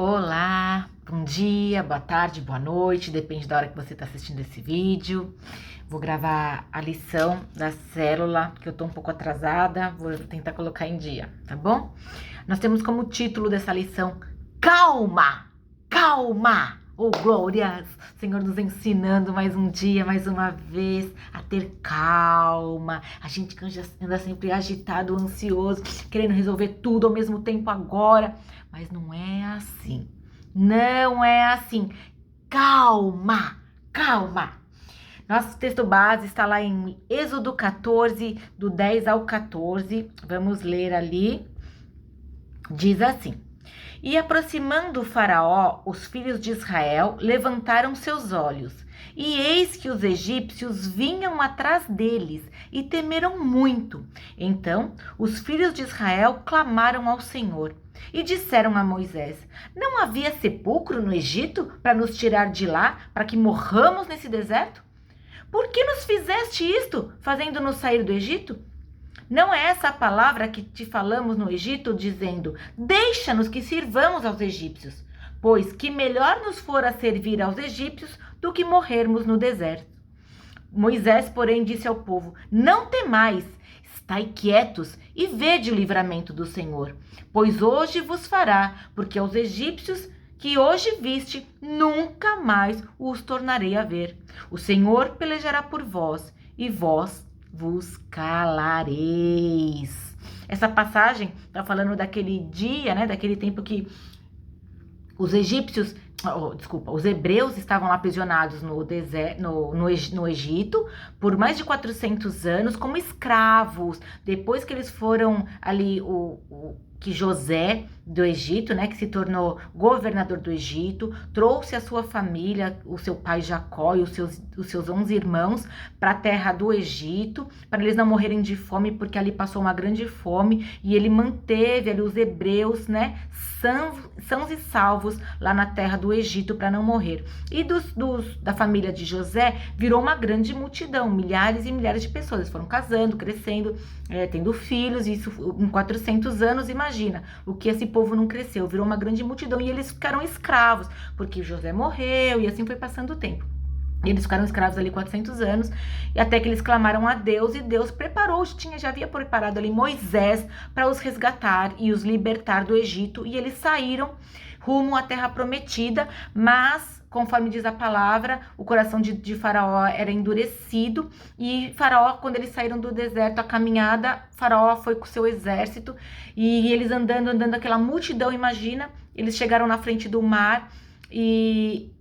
Olá, bom dia, boa tarde, boa noite, depende da hora que você está assistindo esse vídeo. Vou gravar a lição da célula, que eu tô um pouco atrasada, vou tentar colocar em dia, tá bom? Nós temos como título dessa lição, Calma, Calma! Oh, glórias! Senhor nos ensinando mais um dia, mais uma vez, a ter calma. A gente anda sempre agitado, ansioso, querendo resolver tudo ao mesmo tempo agora. Mas não é assim. Não é assim. Calma, calma. Nosso texto base está lá em Êxodo 14, do 10 ao 14. Vamos ler ali. Diz assim: E aproximando o faraó, os filhos de Israel levantaram seus olhos, e eis que os egípcios vinham atrás deles, e temeram muito. Então os filhos de Israel clamaram ao Senhor, e disseram a Moisés: Não havia sepulcro no Egito para nos tirar de lá, para que morramos nesse deserto? Por que nos fizeste isto, fazendo-nos sair do Egito? Não é essa a palavra que te falamos no Egito, dizendo: Deixa-nos que sirvamos aos egípcios, pois que melhor nos fora servir aos egípcios do que morrermos no deserto. Moisés, porém, disse ao povo: Não temais, estai quietos e vede o livramento do Senhor, pois hoje vos fará, porque aos egípcios que hoje viste, nunca mais os tornarei a ver. O Senhor pelejará por vós, e vós vos calareis. Essa passagem está falando daquele dia, né, daquele tempo que os egípcios, os hebreus estavam lá aprisionados no deserto, no Egito por mais de 400 anos como escravos. Depois que eles foram ali, que José do Egito, né, que se tornou governador do Egito, trouxe a sua família, o seu pai Jacó e os seus 11 irmãos para a terra do Egito, para eles não morrerem de fome, porque ali passou uma grande fome, e ele manteve ali os hebreus, né, sãos e salvos lá na terra do Egito para não morrer. E da família de José virou uma grande multidão, milhares e milhares de pessoas. Eles foram casando, crescendo, tendo filhos, isso em 400 anos. Imagina o que esse povo não cresceu, virou uma grande multidão, e eles ficaram escravos, porque José morreu, e assim foi passando o tempo. Eles ficaram escravos ali 400 anos, e até que eles clamaram a Deus, e Deus preparou, já havia preparado ali Moisés para os resgatar e os libertar do Egito, e eles saíram rumo à terra prometida, mas, conforme diz a palavra, o coração de Faraó era endurecido, e Faraó, quando eles saíram do deserto, a caminhada, Faraó foi com o seu exército, e eles andando, aquela multidão, imagina, eles chegaram na frente do mar, e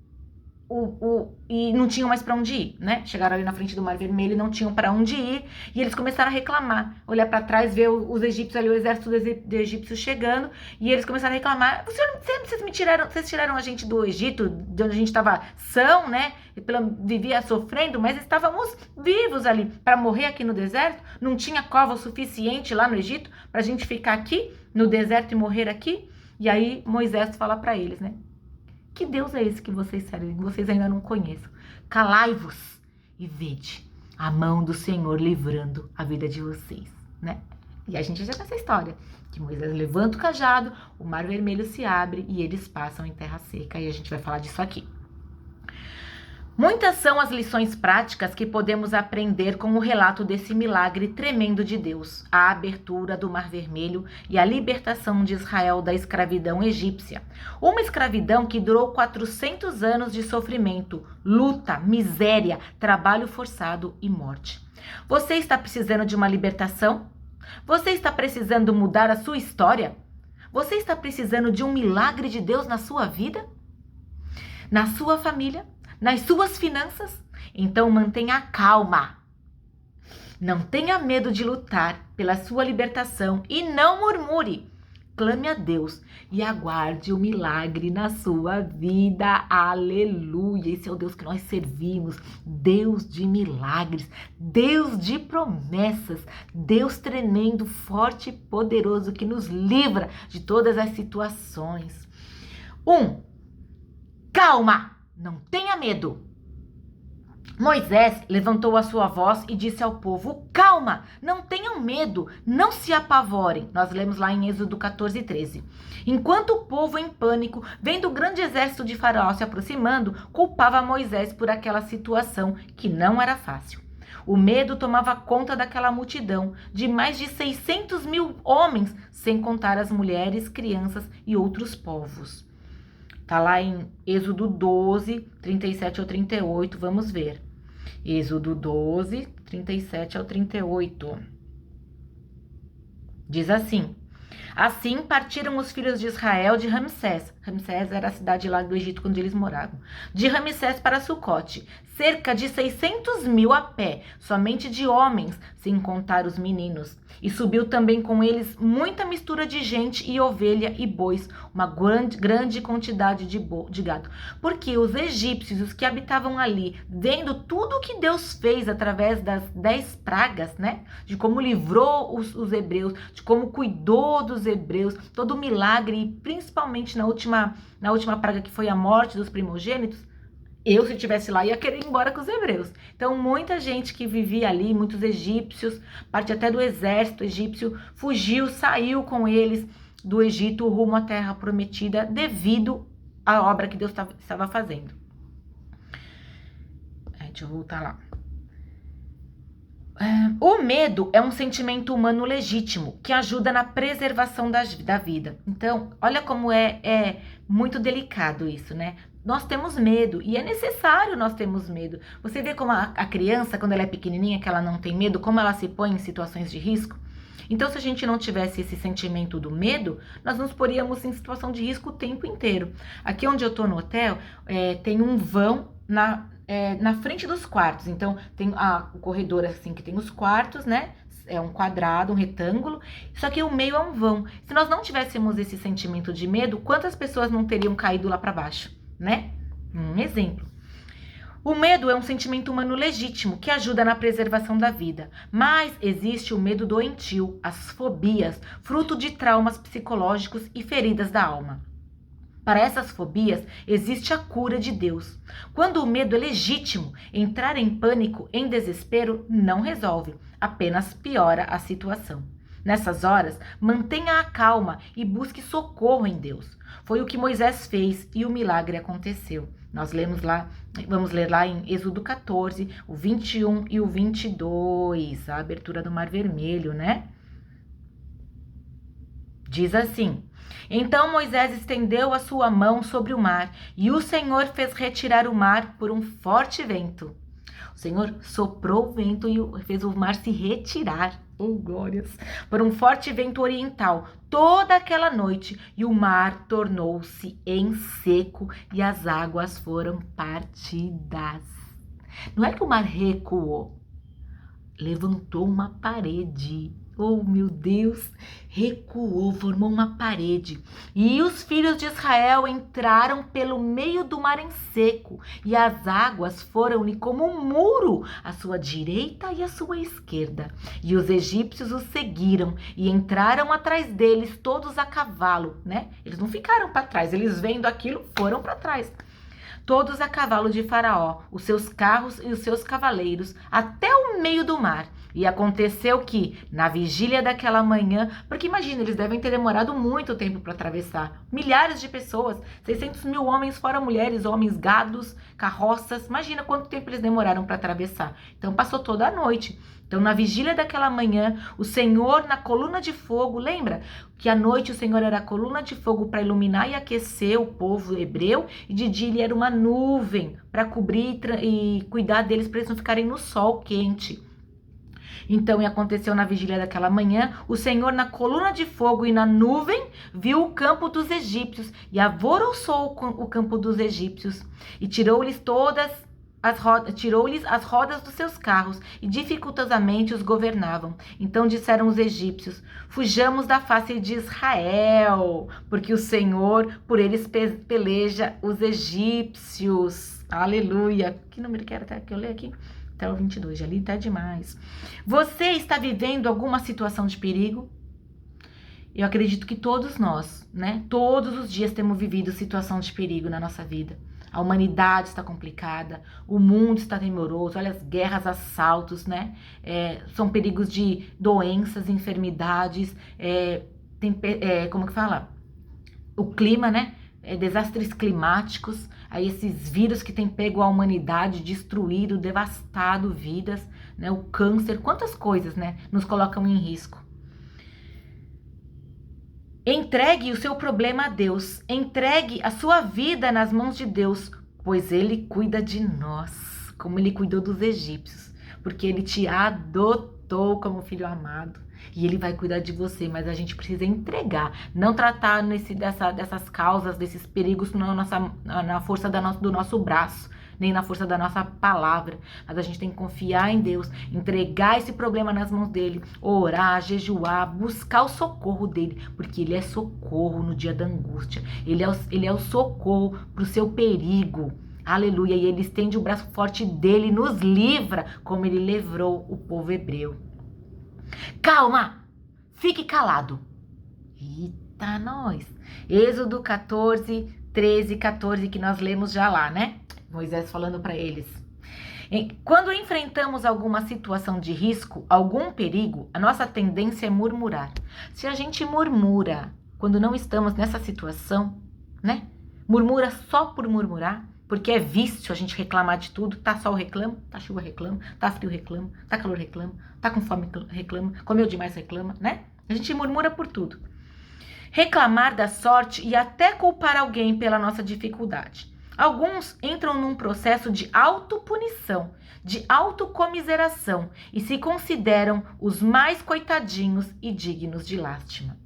não tinham mais para onde ir, né? Chegaram ali na frente do Mar Vermelho e não tinham para onde ir, e eles começaram a reclamar, olhar para trás, ver os egípcios ali, o exército dos egípcios chegando, e eles começaram a reclamar: vocês tiraram a gente do Egito, de onde a gente estava são, né? Vivia sofrendo, mas estávamos vivos ali para morrer aqui no deserto. Não tinha cova o suficiente lá no Egito para a gente ficar aqui no deserto e morrer aqui. E aí Moisés fala para eles, né? Que Deus é esse que vocês servem, que vocês ainda não conhecem? Calai-vos e vede a mão do Senhor livrando a vida de vocês, né? E a gente já tem essa história, que Moisés levanta o cajado, o Mar Vermelho se abre e eles passam em terra seca, e a gente vai falar disso aqui. Muitas são as lições práticas que podemos aprender com o relato desse milagre tremendo de Deus, a abertura do Mar Vermelho e a libertação de Israel da escravidão egípcia. Uma escravidão que durou 400 anos de sofrimento, luta, miséria, trabalho forçado e morte. Você está precisando de uma libertação? Você está precisando mudar a sua história? Você está precisando de um milagre de Deus na sua vida? Na sua família? Nas suas finanças? Então mantenha calma. Não tenha medo de lutar pela sua libertação e não murmure. Clame a Deus e aguarde o milagre na sua vida. Aleluia! Esse é o Deus que nós servimos. Deus de milagres, Deus de promessas, Deus tremendo, forte e poderoso, que nos livra de todas as situações. Calma! Não tenha medo. Moisés levantou a sua voz e disse ao povo: calma, não tenham medo, não se apavorem. Nós lemos lá em Êxodo 14:13. Enquanto o povo, em pânico, vendo o grande exército de Faraó se aproximando, culpava Moisés por aquela situação que não era fácil. O medo tomava conta daquela multidão de mais de 600 mil homens, sem contar as mulheres, crianças e outros povos. Está lá em Êxodo 12, 37 ao 38, vamos ver. Êxodo 12, 37 ao 38. Diz assim: assim partiram os filhos de Israel de Ramsés. Ramsés era a cidade lá do Egito quando eles moravam. De Ramsés para Sucote, cerca de 600 mil a pé, somente de homens, sem contar os meninos. E subiu também com eles muita mistura de gente e ovelha e bois, uma grande quantidade de gado. Porque os egípcios, os que habitavam ali, vendo tudo que Deus fez através das 10 pragas, né? De como livrou os hebreus, de como cuidou dos hebreus, todo o milagre, e principalmente na última praga, que foi a morte dos primogênitos, eu, se estivesse lá, ia querer ir embora com os hebreus. Então, muita gente que vivia ali, muitos egípcios, parte até do exército egípcio, fugiu, saiu com eles do Egito rumo à terra prometida, devido à obra que Deus estava fazendo. Deixa eu voltar lá. O medo é um sentimento humano legítimo, que ajuda na preservação da vida. Então, olha como é muito delicado isso, né? Nós temos medo, e é necessário nós termos medo. Você vê como a criança, quando ela é pequenininha, que ela não tem medo, como ela se põe em situações de risco? Então, se a gente não tivesse esse sentimento do medo, nós nos poríamos em situação de risco o tempo inteiro. Aqui onde eu tô no hotel, tem um vão na frente dos quartos. Então, tem o corredor assim, que tem os quartos, né? É um quadrado, um retângulo, só que o meio é um vão. Se nós não tivéssemos esse sentimento de medo, quantas pessoas não teriam caído lá para baixo, né? Um exemplo. O medo é um sentimento humano legítimo que ajuda na preservação da vida, mas existe o medo doentio, as fobias, fruto de traumas psicológicos e feridas da alma. Para essas fobias, existe a cura de Deus. Quando o medo é legítimo, entrar em pânico, em desespero, não resolve, apenas piora a situação. Nessas horas, mantenha a calma e busque socorro em Deus. Foi o que Moisés fez e o milagre aconteceu. Nós vamos ler lá em Êxodo 14, o 21 e o 22, a abertura do Mar Vermelho, né? Diz assim: então Moisés estendeu a sua mão sobre o mar, e o Senhor fez retirar o mar por um forte vento. O Senhor soprou o vento e fez o mar se retirar, oh glórias, por um forte vento oriental, toda aquela noite, e o mar tornou-se em seco, e as águas foram partidas. Não é que o mar recuou, levantou uma parede. Oh, meu Deus, recuou, formou uma parede. E os filhos de Israel entraram pelo meio do mar em seco, e as águas foram-lhe como um muro à sua direita e à sua esquerda. E os egípcios os seguiram e entraram atrás deles, todos a cavalo, né? Eles não ficaram para trás, eles vendo aquilo, foram para trás. Todos a cavalo de Faraó, os seus carros e os seus cavaleiros, até o meio do mar. E aconteceu que, na vigília daquela manhã, porque imagina, eles devem ter demorado muito tempo para atravessar. Milhares de pessoas, 600 mil homens, fora mulheres, homens, gados, carroças. Imagina quanto tempo eles demoraram para atravessar. Então, passou toda a noite. Então, na vigília daquela manhã, o Senhor na coluna de fogo, lembra que à noite o Senhor era a coluna de fogo para iluminar e aquecer o povo hebreu, e de dia ele era uma nuvem para cobrir e cuidar deles para eles não ficarem no sol quente. Então, e aconteceu na vigília daquela manhã, o Senhor na coluna de fogo e na nuvem viu o campo dos egípcios e alvoroçou o campo dos egípcios e tirou-lhes as rodas dos seus carros e dificultosamente os governavam. Então disseram os egípcios: fujamos da face de Israel, porque o Senhor por eles peleja os egípcios. Aleluia! Que número que era que eu leio aqui? Até o 22, já li até demais. Você está vivendo alguma situação de perigo? Eu acredito que todos nós, né? Todos os dias temos vivido situação de perigo na nossa vida. A humanidade está complicada, o mundo está temoroso, olha as guerras, assaltos, né? São perigos de doenças, enfermidades, como que fala? O clima, né? Desastres climáticos, aí esses vírus que têm pego a humanidade, destruído, devastado vidas, né? O câncer, quantas coisas, né? Nos colocam em risco. Entregue o seu problema a Deus, entregue a sua vida nas mãos de Deus, pois Ele cuida de nós, como Ele cuidou dos egípcios, porque Ele te adotou como filho amado, e Ele vai cuidar de você, mas a gente precisa entregar, não tratar dessas causas, desses perigos na força do nosso braço, nem na força da nossa palavra, mas a gente tem que confiar em Deus, entregar esse problema nas mãos dele, orar, jejuar, buscar o socorro dele, porque ele é socorro no dia da angústia, ele é o socorro para o seu perigo, aleluia, e ele estende o braço forte dele e nos livra, como ele livrou o povo hebreu. Calma, fique calado. Eita, nós. Êxodo 14, 13, 14, que nós lemos já lá, né? Moisés falando para eles. Quando enfrentamos alguma situação de risco, algum perigo, a nossa tendência é murmurar. Se a gente murmura quando não estamos nessa situação, né? Murmura só por murmurar, porque é vício a gente reclamar de tudo. Tá sol, reclama. Tá chuva, reclama. Tá frio, reclama. Tá calor, reclama. Tá com fome, reclama. Comeu demais, reclama, né? A gente murmura por tudo. Reclamar da sorte e até culpar alguém pela nossa dificuldade. Alguns entram num processo de autopunição, de autocomiseração e se consideram os mais coitadinhos e dignos de lástima.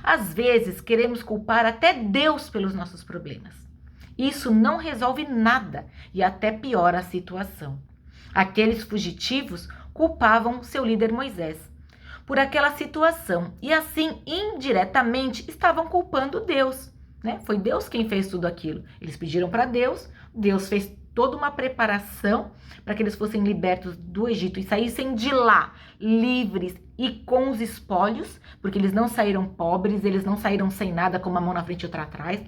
Às vezes, queremos culpar até Deus pelos nossos problemas. Isso não resolve nada e até piora a situação. Aqueles fugitivos culpavam seu líder Moisés por aquela situação e assim, indiretamente, estavam culpando Deus. Né? Foi Deus quem fez tudo aquilo. Eles pediram para Deus, Deus fez toda uma preparação para que eles fossem libertos do Egito e saíssem de lá livres e com os espólios, porque eles não saíram pobres, eles não saíram sem nada, com uma mão na frente e outra atrás.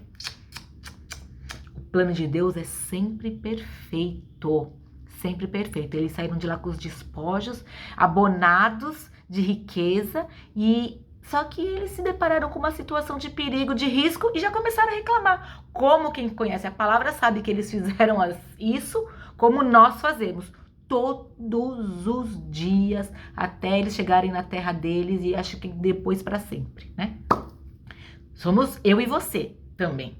O plano de Deus é sempre perfeito, sempre perfeito. Eles saíram de lá com os despojos, abonados de riqueza e só que eles se depararam com uma situação de perigo, de risco e já começaram a reclamar. Como quem conhece a palavra sabe que eles fizeram isso, como nós fazemos todos os dias, até eles chegarem na terra deles e acho que depois para sempre, né? Somos eu e você também.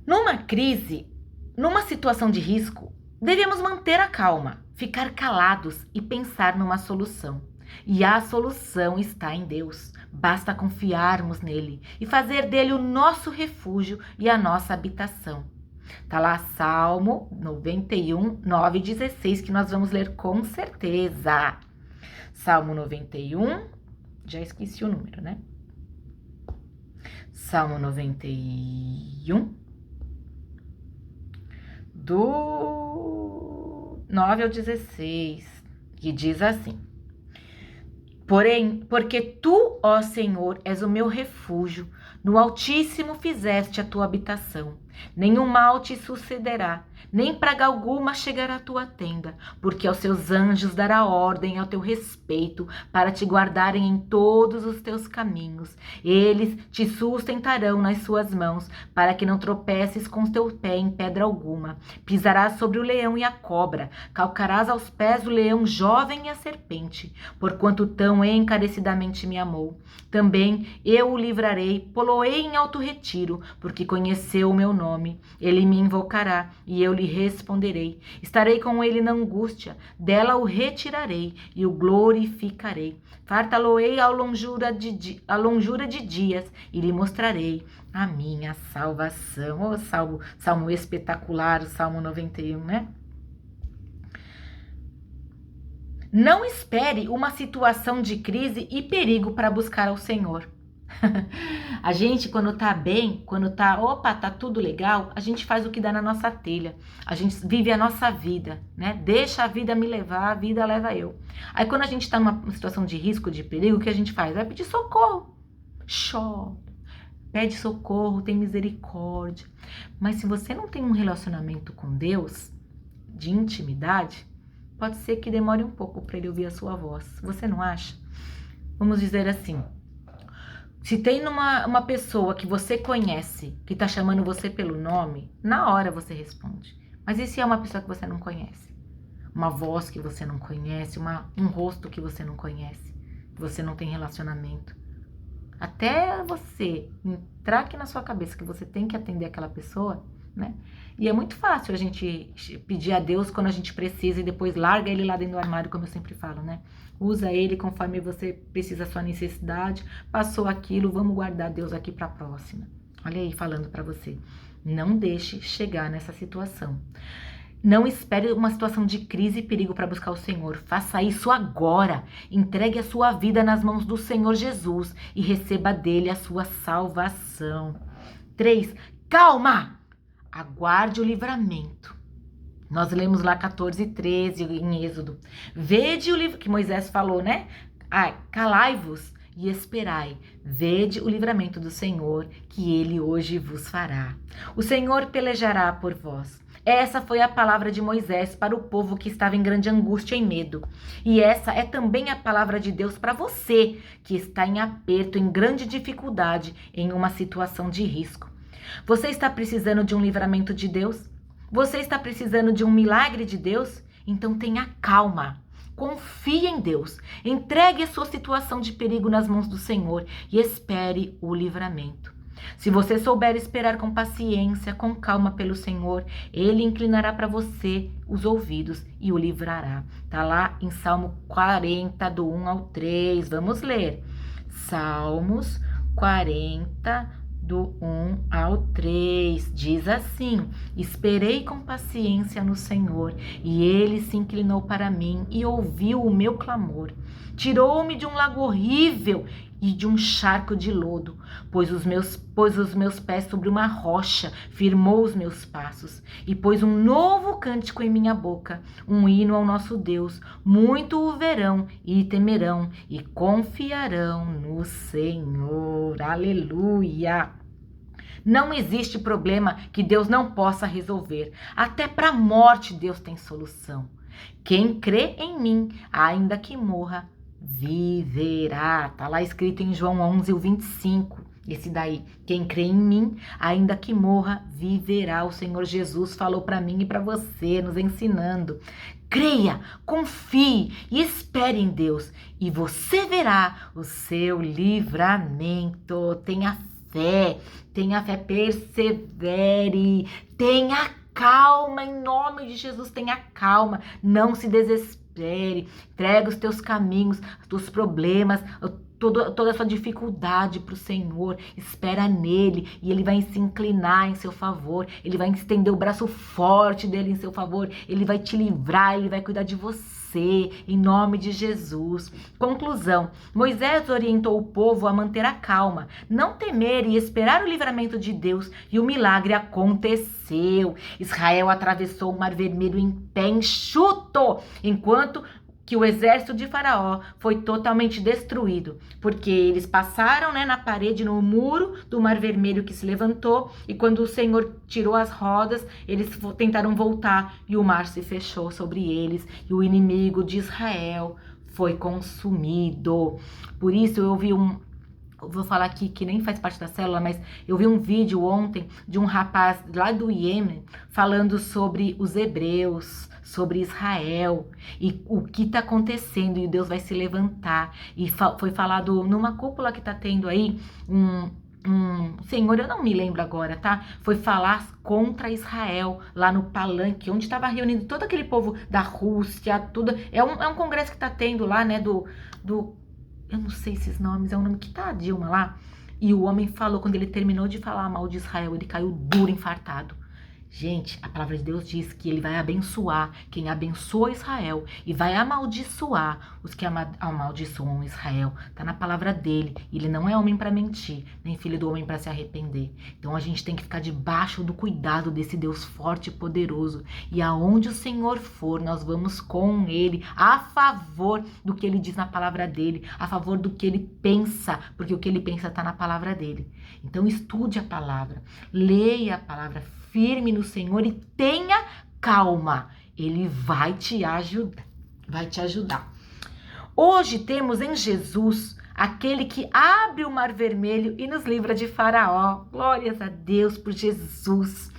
Numa crise, numa situação de risco, devemos manter a calma, ficar calados e pensar numa solução. E a solução está em Deus. Basta confiarmos nele e fazer dele o nosso refúgio e a nossa habitação. Tá lá Salmo 91, 9 e 16, que nós vamos ler com certeza. Salmo 91, já esqueci o número, né? Salmo 91, do 9 ao 16, que diz assim: Porém, porque tu, ó Senhor, és o meu refúgio, no Altíssimo fizeste a tua habitação. Nenhum mal te sucederá, nem praga alguma chegará à tua tenda, porque aos seus anjos dará ordem ao teu respeito, para te guardarem em todos os teus caminhos. Eles te sustentarão nas suas mãos, para que não tropeces com teu pé em pedra alguma. Pisarás sobre o leão e a cobra, calcarás aos pés o leão jovem e a serpente, porquanto tão encarecidamente me amou. Também eu o livrarei, pô-lo-ei em alto retiro, porque conheceu o meu nome. Ele me invocará e eu lhe responderei. Estarei com ele na angústia, dela o retirarei e o glorificarei. Fartá-lo-ei a longura de dias e lhe mostrarei a minha salvação. Oh, salmo espetacular, o Salmo 91, né? Não espere uma situação de crise e perigo para buscar ao Senhor. A gente, quando tá bem, tá tudo legal, a gente faz o que dá na nossa telha. A gente vive a nossa vida, né? Deixa a vida me levar, a vida leva eu. Aí quando a gente tá numa situação de risco, de perigo, o que a gente faz? Vai pedir socorro. Chora, pede socorro, tem misericórdia. Mas se você não tem um relacionamento com Deus, de intimidade, pode ser que demore um pouco para ele ouvir a sua voz. Você não acha? Vamos dizer assim, se tem uma pessoa que você conhece, que está chamando você pelo nome, na hora você responde. Mas e se é uma pessoa que você não conhece? Uma voz que você não conhece, um rosto que você não conhece, que você não tem relacionamento. Até você entrar aqui na sua cabeça que você tem que atender aquela pessoa, né? E é muito fácil a gente pedir a Deus quando a gente precisa e depois larga ele lá dentro do armário, como eu sempre falo, né? Usa ele conforme você precisa da sua necessidade. Passou aquilo, vamos guardar Deus aqui para a próxima. Olha aí, falando para você. Não deixe chegar nessa situação. Não espere uma situação de crise e perigo para buscar o Senhor. Faça isso agora. Entregue a sua vida nas mãos do Senhor Jesus e receba dele a sua salvação. 3. Calma! Aguarde o livramento. Nós lemos lá 14:13 em Êxodo. Vede o livro que Moisés falou, né? Calai-vos e esperai. Vede o livramento do Senhor, que ele hoje vos fará. O Senhor pelejará por vós. Essa foi a palavra de Moisés para o povo que estava em grande angústia e medo. E essa é também a palavra de Deus para você, que está em aperto, em grande dificuldade, em uma situação de risco. Você está precisando de um livramento de Deus? Você está precisando de um milagre de Deus? Então tenha calma. Confie em Deus. Entregue a sua situação de perigo nas mãos do Senhor e espere o livramento. Se você souber esperar com paciência, com calma pelo Senhor, Ele inclinará para você os ouvidos e o livrará. Tá lá em Salmo 40, do 1 ao 3. Vamos ler. Salmos 40, do 1 ao 3. Diz assim: esperei com paciência no Senhor, e Ele se inclinou para mim e ouviu o meu clamor. Tirou-me de um lago horrível e de um charco de lodo, pôs os meus pés sobre uma rocha, firmou os meus passos, e pôs um novo cântico em minha boca, um hino ao nosso Deus. Muito o verão e temerão, e confiarão no Senhor. Aleluia! Não existe problema que Deus não possa resolver. Até para a morte Deus tem solução. Quem crê em mim, ainda que morra, viverá. Tá lá escrito em João 11:25. Esse daí, quem crê em mim, ainda que morra, viverá. O Senhor Jesus falou para mim e para você, nos ensinando. Creia, confie e espere em Deus, e você verá o seu livramento. Tenha fé, persevere, tenha calma, em nome de Jesus, tenha calma, não se desespere, entrega os teus caminhos, os teus problemas, toda a sua dificuldade para o Senhor, espera nele e ele vai se inclinar em seu favor, ele vai estender o braço forte dele em seu favor, ele vai te livrar, ele vai cuidar de você, em nome de Jesus. Conclusão: Moisés orientou o povo a manter a calma, não temer e esperar o livramento de Deus, e o milagre aconteceu. Israel atravessou o Mar Vermelho em pé enxuto, enquanto que o exército de Faraó foi totalmente destruído, porque eles passaram, na parede, no muro do Mar Vermelho que se levantou, e quando o Senhor tirou as rodas, eles tentaram voltar e o mar se fechou sobre eles e o inimigo de Israel foi consumido. Por isso eu vou falar aqui que nem faz parte da célula, mas eu vi um vídeo ontem de um rapaz lá do Iêmen falando sobre os hebreus, sobre Israel e o que está acontecendo, e Deus vai se levantar. E foi falado numa cúpula que está tendo aí, um senhor, eu não me lembro agora, tá? Foi falar contra Israel lá no Palanque, onde estava reunido todo aquele povo da Rússia, tudo. É um congresso que está tendo lá, do eu não sei esses nomes, é o nome que tá a Dilma lá. E o homem falou, quando ele terminou de falar mal de Israel, ele caiu duro, infartado. Gente, a palavra de Deus diz que ele vai abençoar quem abençoa Israel e vai amaldiçoar os que amaldiçoam Israel. Está na palavra dele. Ele não é homem para mentir, nem filho do homem para se arrepender. Então a gente tem que ficar debaixo do cuidado desse Deus forte e poderoso. E aonde o Senhor for, nós vamos com ele, a favor do que ele diz na palavra dele, a favor do que ele pensa, porque o que ele pensa está na palavra dele. Então estude a palavra, leia a palavra, firme no Senhor e tenha calma. Ele vai te ajudar. Vai te ajudar. Hoje temos em Jesus aquele que abre o mar vermelho e nos livra de Faraó. Glórias a Deus por Jesus.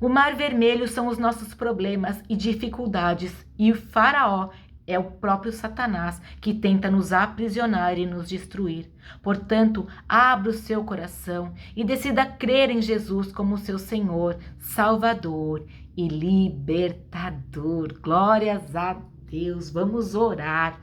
O mar vermelho são os nossos problemas e dificuldades e o Faraó é o próprio Satanás que tenta nos aprisionar e nos destruir. Portanto, abra o seu coração e decida crer em Jesus como seu Senhor, Salvador e Libertador. Glórias a Deus. Vamos orar.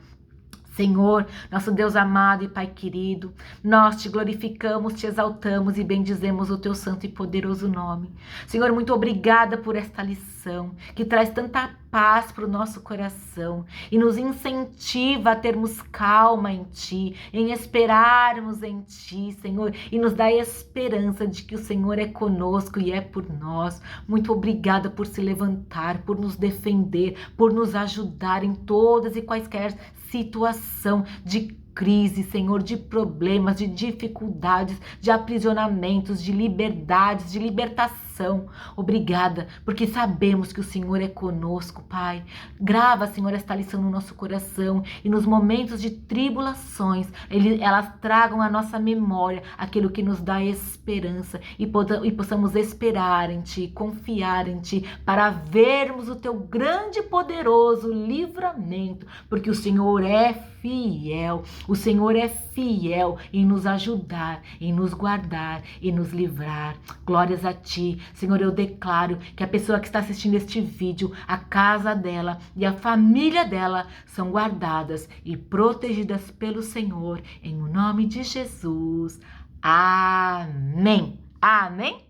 Senhor, nosso Deus amado e Pai querido, nós te glorificamos, te exaltamos e bendizemos o teu santo e poderoso nome. Senhor, muito obrigada por esta lição que traz tanta paz para o nosso coração e nos incentiva a termos calma em Ti, em esperarmos em Ti, Senhor, e nos dá esperança de que o Senhor é conosco e é por nós. Muito obrigada por se levantar, por nos defender, por nos ajudar em todas e quaisquer situação de crise, Senhor, de problemas, de dificuldades, de aprisionamentos, de liberdades, de libertação. Obrigada, porque sabemos que o Senhor é conosco, Pai. Grava, Senhor, esta lição no nosso coração e nos momentos de tribulações, elas tragam à nossa memória aquilo que nos dá esperança e possamos esperar em Ti, confiar em Ti, para vermos o Teu grande e poderoso livramento, porque o Senhor é fiel. O Senhor é fiel em nos ajudar, em nos guardar e nos livrar. Glórias a Ti. Senhor, eu declaro que a pessoa que está assistindo este vídeo, a casa dela e a família dela são guardadas e protegidas pelo Senhor. Em nome de Jesus. Amém. Amém.